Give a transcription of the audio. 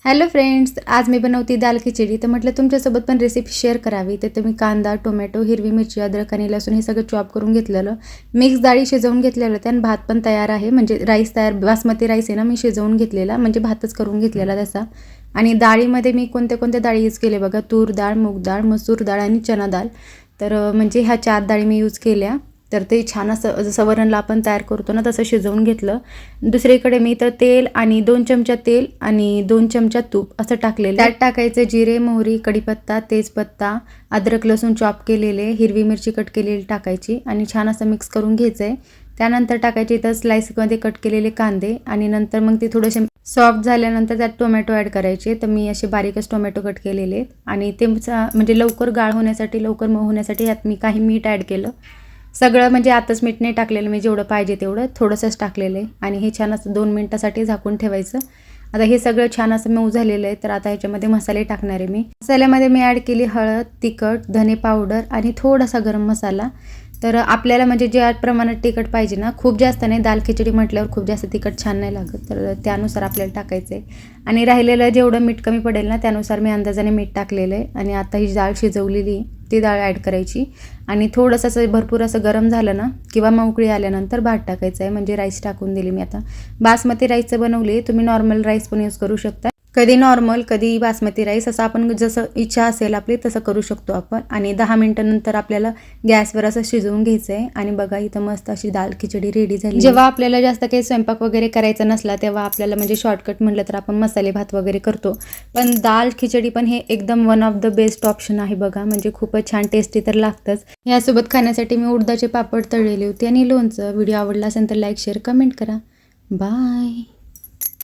Hello friends, आज मी बनवते दाल खिचडी. तर म्हटलं तुमच्यासोबत पण रेसिपी शेअर करावी. तर तुम्ही कांदा, टोमॅटो, हिरवी मिरची, अद्रक आणि लसूण हे सगळं चॉप करून घेतलेलं. मिक्स डाळी शिजवून घेतलेलं होत्या आणि भात पण तयार आहे. म्हणजे राईस तयार, बासमती राईस आहे ना, मी शिजवून घेतलेला, म्हणजे भातच करून घेतलेला तसा. आणि डाळीमध्ये मी कोणत्या डाळी यूज केले बघा, तूर डाळ, मूग डाळ, मसूर डाळ आणि चना डाळ. तर म्हणजे ह्या 4 डाळी मी यूज केल्या. तर ते छान असं जसं वरणला आपण तयार करतो ना तसं शिजवून घेतलं. दुसरीकडे मी तर तेल आणि 2 चमचा तेल आणि 2 चमचा तूप असं टाकलेलं. त्यात टाकायचे जिरे, मोहरी, कढीपत्ता, तेजपत्ता, अद्रक, लसूण चॉप केलेले, हिरवी मिरची कट केलेली टाकायची आणि छान असं मिक्स करून घ्यायचं आहे. त्यानंतर टाकायचे इथं स्लाइसमध्ये कट केलेले कांदे आणि नंतर मग ते थोडेसे सॉफ्ट झाल्यानंतर त्यात टोमॅटो ॲड करायचे. तर मी असे बारीकच टोमॅटो कट केलेले आणि ते म्हणजे लवकर गाळ होण्यासाठी, लवकर मऊ होण्यासाठी यात मी काही मीठ ॲड केलं. सगळं म्हणजे आताच मीठ नाही टाकलेलं, मी जेवढं पाहिजे तेवढं थोडंसंच टाकलेलं आहे. आणि हे छान असं 2 मिनिटासाठी झाकून ठेवायचं. आता हे सगळं छान असं मऊ झालेलं आहे. तर आता ह्याच्यामध्ये मसाले टाकणार आहे मी. मसाल्यामध्ये मी ॲड केली हळद, तिखट, धने पावडर आणि थोडासा गरम मसाला. तर आपल्याला म्हणजे ज्या प्रमाणात तिखट पाहिजे ना, खूप जास्त नाही, दाल खिचडी म्हटल्यावर खूप जास्त तिखट छान नाही लागत. तर त्यानुसार आपल्याला टाकायचं आहे. आणि राहिलेलं जेवढं मीठ कमी पडेल ना त्यानुसार मी अंदाजाने मीठ टाकलेलं आहे. आणि आता ही डाळ शिजवलेली ती डाळ ॲड करायची आणि थोडंसं असं भरपूर असं गरम झालं ना किंवा मऊकळी आल्यानंतर भात टाकायचं आहे. म्हणजे राईस टाकून दिली मी. आता बासमती राईसचं बनवली, तुम्ही नॉर्मल राईस पण यूज करू शकता. कधी नॉर्मल, कधी बासमती राईस, असं आपण जसं इच्छा असेल आपली तसं करू शकतो आपण. आणि 10 मिनिटांनंतर आपल्याला गॅसवर असं शिजवून घ्यायचं आहे. आणि बघा इथं मस्त अशी दाल खिचडी रेडी झाली. जेव्हा आपल्याला जास्त काही स्वयंपाक वगैरे करायचा नसला तेव्हा आपल्याला म्हणजे शॉर्टकट म्हटलं तर आपण मसाले भात वगैरे करतो. पण दाल खिचडी पण हे एकदम one of the best option आहे बघा. म्हणजे खूपच छान, टेस्टी तर लागतंच. यासोबत खाण्यासाठी मी उडदाचे पापड तळलेले होते आणि लोणचं. व्हिडिओ आवडला असेल तर लाईक, शेअर, कमेंट करा. बाय.